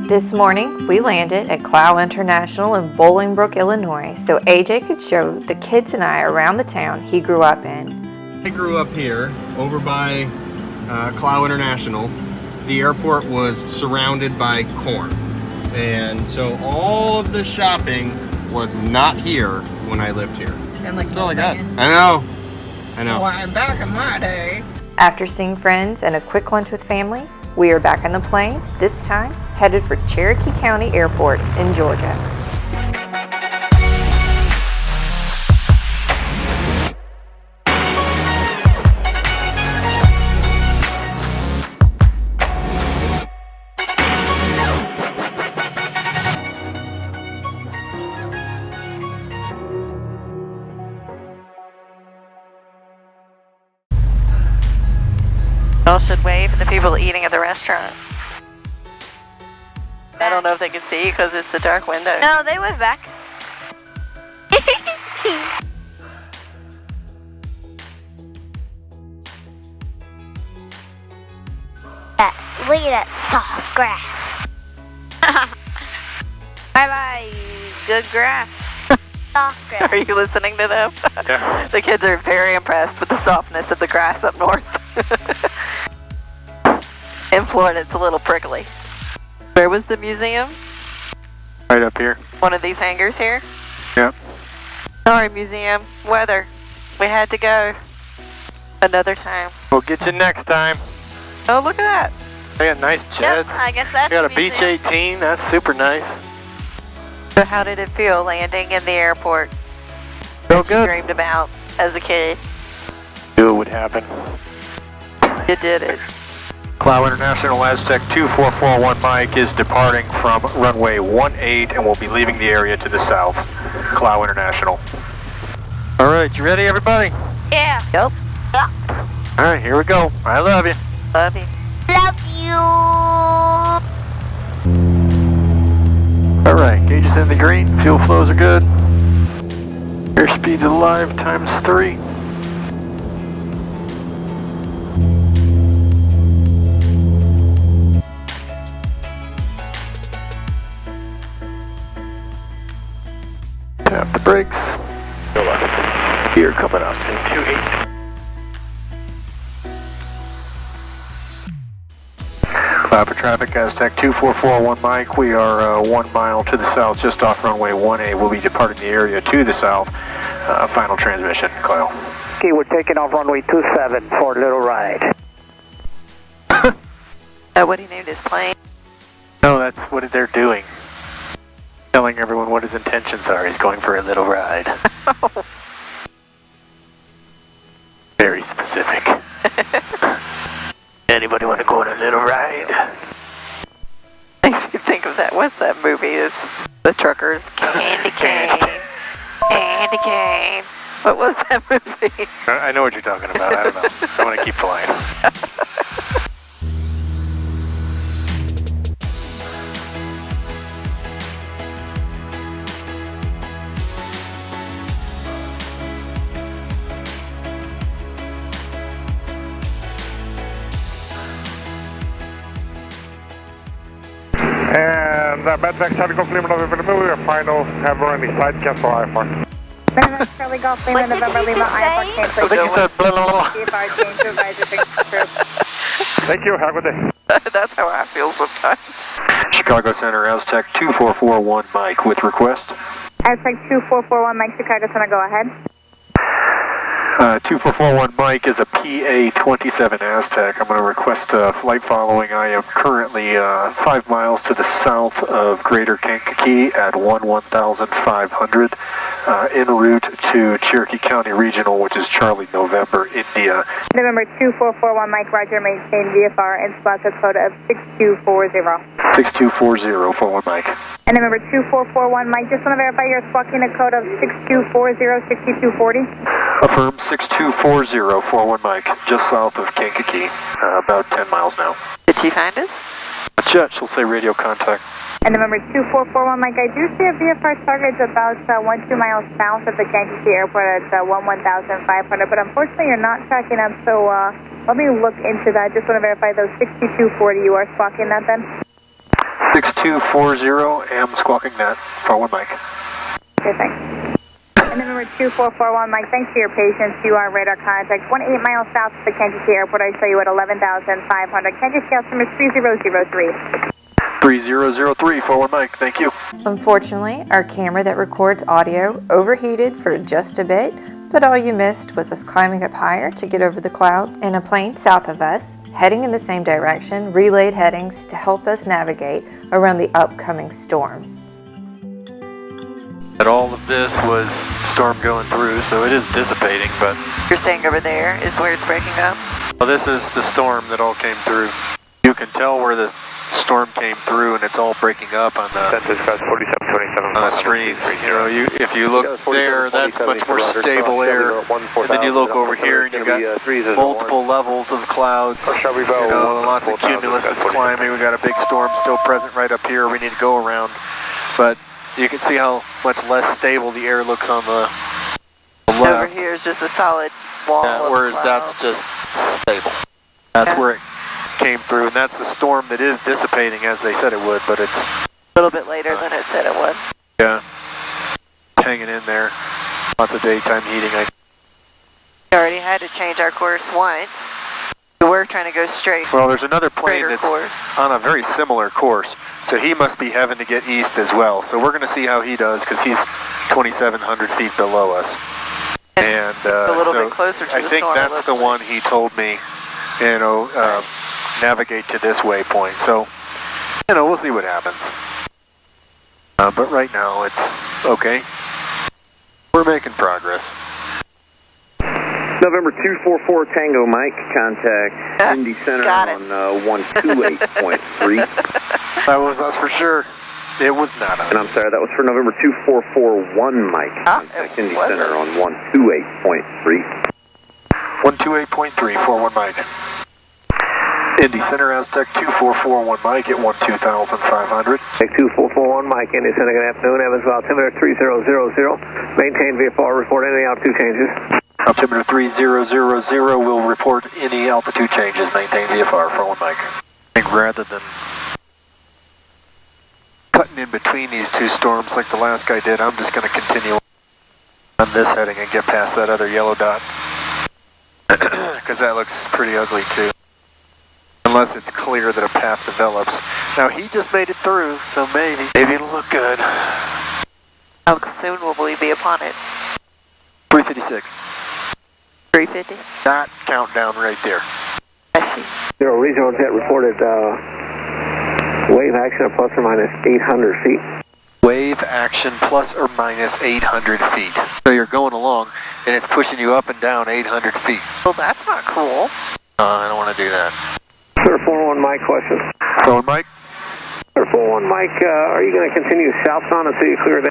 This morning, we landed at Clow International in Bolingbrook, Illinois, so AJ could show the kids and I around the town he grew up in. I grew up here, over by Clow International. The airport was surrounded by corn, and so all of the shopping was not here when I lived here. You sound like That's all I got. I know. Why, back in my day. After seeing friends and a quick lunch with family, we are back on the plane, this time headed for Cherokee County Airport in Georgia. Y'all should wave at the people eating at the restaurant. I don't know if they can see because it's a dark window. No, they wave back. Look at that soft grass. Bye-bye, good grass. Soft grass. Are you listening to them? Yeah. The kids are very impressed with the softness of the grass up north. In Florida, it's a little prickly. Where was the museum? Right up here. One of these hangars here? Yep. Sorry, museum. Weather. We had to go. Another time. We'll get you next time. Oh, look at that. They got nice Yep, jets. I guess that's We got a the Beach museum. 18. That's super nice. So how did it feel landing in the airport Real you good. dreamed about as a kid? Knew it would happen. You did it. Clow International Aztec 2441 Mike is departing from runway 18 and will be leaving the area to the south. Clow International. All right, you ready, everybody? Yeah. Yep. All right, here we go. I love you. Love you. Love you. All right, gauges in the green. Fuel flows are good. Airspeed's alive times 3. Tap the brakes. Go left. Gear coming up. 28. For traffic, Aztec 2441 Mike. We are 1 mile to the south, just off runway 18. We'll be departing the area to the south. Final transmission, Clow. Okay, we're taking off runway 27 for a little ride. What he named his plane? No, that's what they're doing. Telling everyone what his intentions are. He's going for a little ride. Very specific. Anybody want to go on a little ride? Makes me think of that. What's that movie? Is the truckers? Candy cane. Candy cane. What was that movie? I know what you're talking about. I don't know. I want to keep flying. And Bedvex Takeoff Lima November Lima, final, have any flight cancel IFR. Charlie Golf Lima November Lima IFR cancel. I think he said blah, blah, blah. CFR change to advisor Thank you, have a good day. That's how I feel sometimes. Chicago Center, Aztec 2441 Mike with request. Aztec 2441 Mike, Chicago Center, go ahead. 2441 Mike is a PA-27 Aztec. I'm going to request a flight following. I am currently 5 miles to the south of Greater Kankakee at 1500, en route to Cherokee County Regional, which is Charlie November, India. November 2441 Mike, Roger, maintain VFR and spot the code of 6240. 6240, forward Mike. And November 2441 Mike, just want to verify you're squawking a code of 6240, 6240. Affirm 6240, forward Mike, just south of Kankakee, about 10 miles now. Did she find us? Jet, she'll say radio contact. And November 2441 Mike, I do see a VFR target about 1-2 miles south of the Kankakee Airport at 11,500, but unfortunately you're not tracking up, so let me look into that. Just want to verify those 6240, you are squawking that then? 6240, am squawking that. 41 Mike. Okay, thanks. And then number 2441, Mike, thanks for your patience. You are radar contact 18 miles south of the Kankakee Airport. I show you at 11,500. Kankakee altimeter 3003. 3003, 41 Mike, thank you. Unfortunately, our camera that records audio overheated for just a bit, but all you missed was us climbing up higher to get over the clouds, and a plane south of us, heading in the same direction, relayed headings to help us navigate around the upcoming storms. But all of this was storm going through, so it is dissipating, but... You're saying over there is where it's breaking up? Well, this is the storm that all came through. You can tell where the storm came through, and it's all breaking up on the screens. You know, if you look there, that's much more stable air. And then you look over here, and you got multiple levels of clouds. You know, lots of cumulus that's climbing. We got a big storm still present right up here. We need to go around, but you can see how much less stable the air looks on the left. Over here is just a solid wall. Yeah, whereas that's just stable. That's where it came through, and that's the storm that is dissipating as they said it would, but it's a little bit later than it said it would. Yeah, hanging in there. Lots of daytime heating. We already had to change our course once. We're trying to go straight. Well, there's another plane that's on a very similar course, so he must be having to get east as well. So we're going to see how he does, because he's 2,700 feet below us. And a little bit closer to the storm. I think that's the one he told me, you know, navigate to this waypoint. So, you know, we'll see what happens. But right now, it's okay. We're making progress. November 244 Tango Mike, contact Indy Center on 128.3. That's for sure. It was not us. And I'm sorry, that was for November 2441 Mike, contact Indy Center on 128.3. 128.3, 41 Mike. Indy Center, Aztec 2441 Mike at 12,500. Take 2441 Mike, Indy Center, good afternoon. Evans, altimeter 3000. Maintain VFR, report any altitude changes. Altimeter 3000 will report any altitude changes. Maintain VFR, 41 Mike. I think rather than cutting in between these two storms like the last guy did, I'm just going to continue on this heading and get past that other yellow dot. Because that looks pretty ugly too. Unless it's clear that a path develops. Now he just made it through, so maybe it'll look good. How soon will we be upon it? 356. 350? That countdown right there. I see. Zero regional jet reported wave action of plus or minus 800 feet. Wave action plus or minus 800 feet. So you're going along, and it's pushing you up and down 800 feet. Well, that's not cool. I don't want to do that. Sir, 41 Mike, question. 41 Mike? Sir, 41 Mike, are you going to continue southbound until you clear the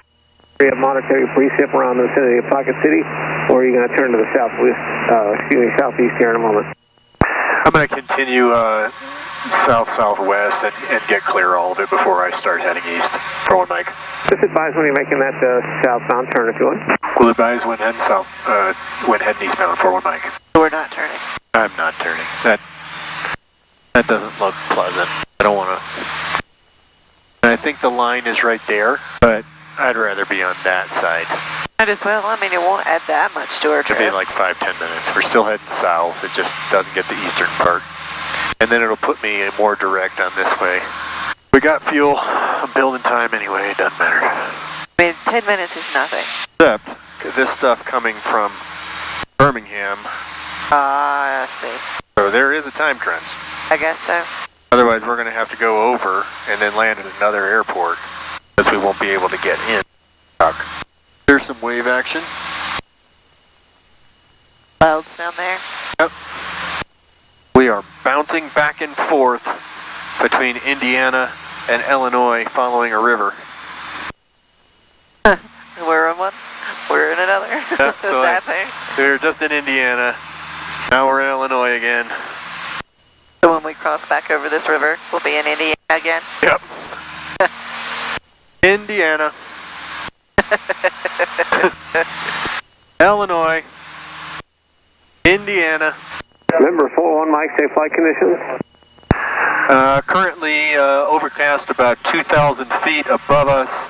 area of monetary precip around the vicinity of Pocket City, or are you going to turn to the southeast here in a moment? I'm going to continue south-southwest and get clear all of it before I start heading east. 41 Mike. Just advise when you're making that southbound turn if you would. We'll advise when heading south, when heading eastbound. 41 Mike. We're not turning. I'm not turning. That doesn't look pleasant. I don't want to. And I think the line is right there, but I'd rather be on that side. Might as well. I mean, it won't add that much to our trip. It'll be like 5-10 minutes. We're still heading south. It just doesn't get the eastern part. And then it'll put me more direct on this way. We got fuel. I'm building time anyway. It doesn't matter. I mean, 10 minutes is nothing. Except this stuff coming from Birmingham. I see. So there is a time crunch. I guess so. Otherwise, we're going to have to go over and then land at another airport because we won't be able to get in. There's some wave action. Clouds down there. Yep. We are bouncing back and forth between Indiana and Illinois following a river. We're in one. We're in another. Yeah, so we're just in Indiana. Now we're in Illinois again. So when we cross back over this river, we'll be in Indiana again? Yep. Indiana. Illinois. Indiana. Remember, 41 Mike, safe flight conditions. Currently overcast about 2,000 feet above us,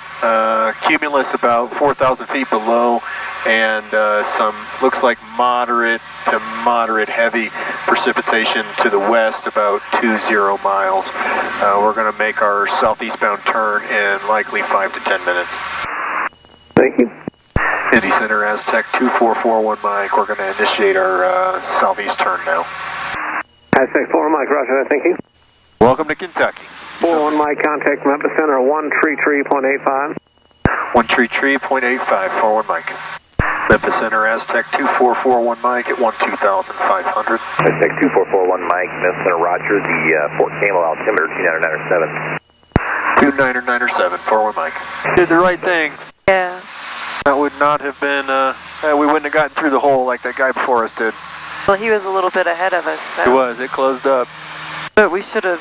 cumulus about 4,000 feet below, and some looks like moderate to moderate heavy precipitation to the west, about 20 miles. We're going to make our southeastbound turn in likely 5 to 10 minutes. Thank you. Indy Center, Aztec 2441 Mike. We're going to initiate our southeast turn now. Aztec 4 Mike, roger that, thank you. Welcome to Kentucky. 41 Mike, contact from epicenter 133.85. 133.85, 41 Mike. Memphis Center, Aztec 2441 Mike at 12,500. Aztec 2441 Mike, Memphis Center, roger, the Fort Campbell altimeter 2997, 2997. 41 Mike. Did the right thing. Yeah. That would not have been, we wouldn't have gotten through the hole like that guy before us did. Well, he was a little bit ahead of us, so. It was, it closed up. But we should have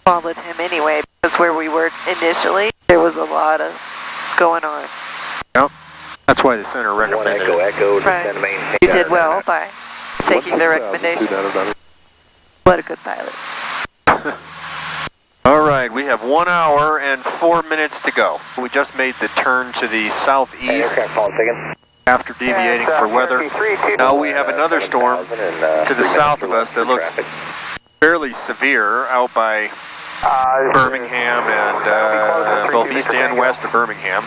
followed him anyway, because where we were initially, there was a lot of going on. Yep. That's why the center recommended Echo, it. Echo, Right. maintain. You did well by taking the recommendation. What a good pilot. All right, we have 1 hour and 4 minutes to go. We just made the turn to the southeast after deviating for weather. Now we have another storm to the south of us that looks fairly severe out by Birmingham and both east and west of Birmingham.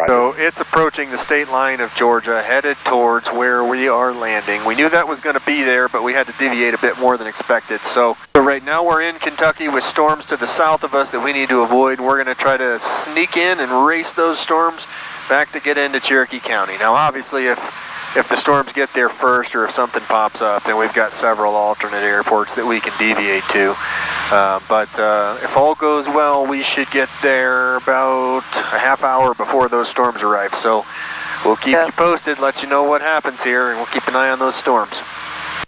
So it's approaching the state line of Georgia, headed towards where we are landing. We knew that was going to be there, but we had to deviate a bit more than expected. So right now we're in Kentucky with storms to the south of us that we need to avoid. We're going to try to sneak in and race those storms back to get into Cherokee County. Now obviously if the storms get there first or if something pops up, then we've got several alternate airports that we can deviate to. But if all goes well, we should get there about a half hour before those storms arrive. So we'll keep you posted, let you know what happens here, and we'll keep an eye on those storms.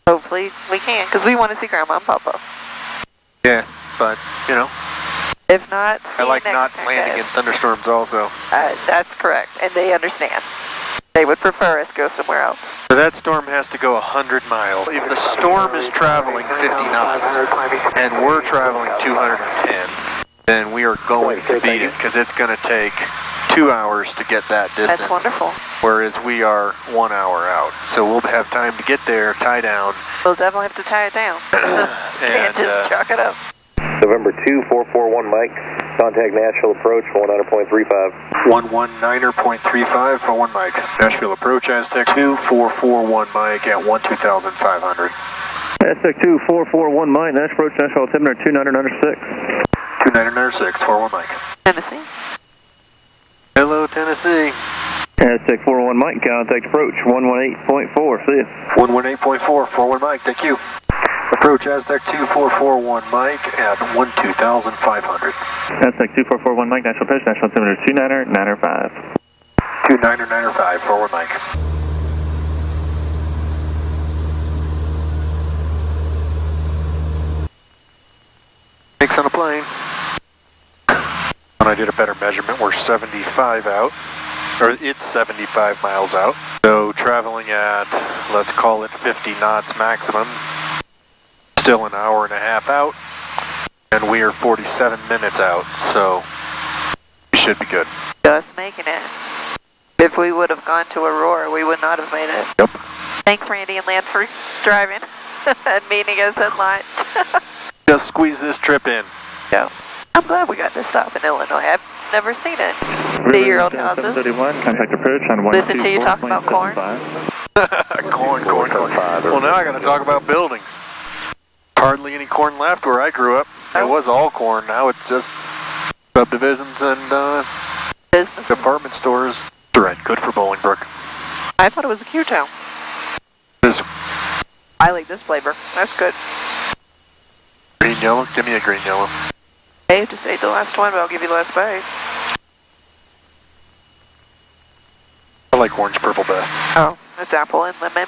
Hopefully we can, because we want to see Grandma and Papa. Yeah, but, you know. If not, see I like you not next time, landing guys. in thunderstorms also. That's correct, and they understand. They would prefer us go somewhere else. So that storm has to go 100 miles. If the storm is traveling 50 knots and we're traveling 210, then we are going to beat it because it's going to take 2 hours to get that distance. That's wonderful. Whereas we are 1 hour out. So we'll have time to get there, tie down. We'll definitely have to tie it down. Can't just chalk it up. November 2441 Mike, contact Nashville approach 19.35. 119.35 for 1 Mike. Nashville approach, Aztec 2441 Mike at 12,500. Aztec 2441 Mike, Nash approach, Nashville altimeter 2996. 2996 for 1 Mike. Tennessee. Hello, Tennessee. Aztec 401 Mike, contact approach 118.4, see ya. 118.4 for 1 Mike, thank you. Approach Aztec 2441 Mike at 12,500. Aztec 2441 Mike, National approach, National altimeter 2995. 2995 for 1 Mike. Thanks on a plane. When I did a better measurement, we're 75 out, or it's 75 miles out. So traveling at, let's call it 50 knots maximum. Still an hour and a half out, and we are 47 minutes out, so we should be good. Just making it. If we would have gone to Aurora, we would not have made it. Yep. Thanks, Randy and Land, for driving and meeting us at lunch. Just squeeze this trip in. Yeah. I'm glad we got to stop in Illinois. I've never seen it. See your old houses. Contact approach on Listen to you talk about corn. Corn. Well, now I got to talk about buildings. Hardly any corn left where I grew up. It was all corn. Now it's just subdivisions and businesses. Department stores. Right, good for Bolingbrook. I thought it was a Q-town. I like this flavor. That's good. Green yellow? Give me a green yellow. I just ate the last one, but I'll give you the last bite. I like orange purple best. Oh, it's apple and lemon.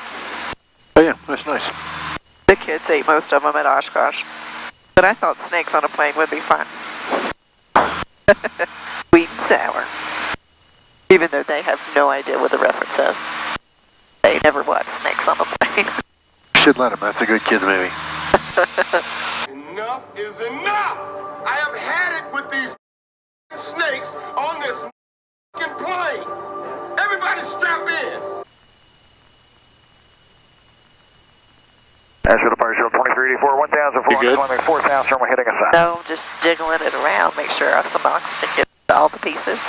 Oh yeah, that's nice. The kids ate most of them at Oshkosh. But I thought snakes on a plane would be fun. Sweet and sour. Even though they have no idea what the reference is. They never watch snakes on a plane. Should let them. That's a good kids movie. No! Enough is enough! I have had it with these snakes on this plane. Everybody strap in. National Departure 2384, 1004, 4,000, we're hitting a south. So just jiggling it around, make sure some oxygen gets to all the pieces.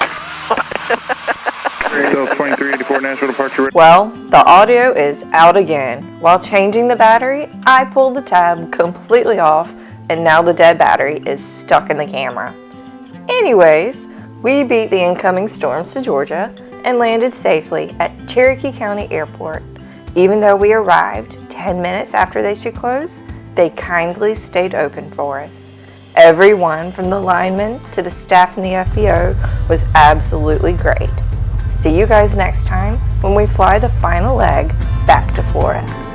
So 2384 National Departure. Well, the audio is out again. While changing the battery, I pulled the tab completely off, and now the dead battery is stuck in the camera. Anyways, we beat the incoming storms to Georgia and landed safely at Cherokee County Airport. Even though we arrived 10 minutes after they should close, they kindly stayed open for us. Everyone from the linemen to the staff in the FBO was absolutely great. See you guys next time when we fly the final leg back to Florida.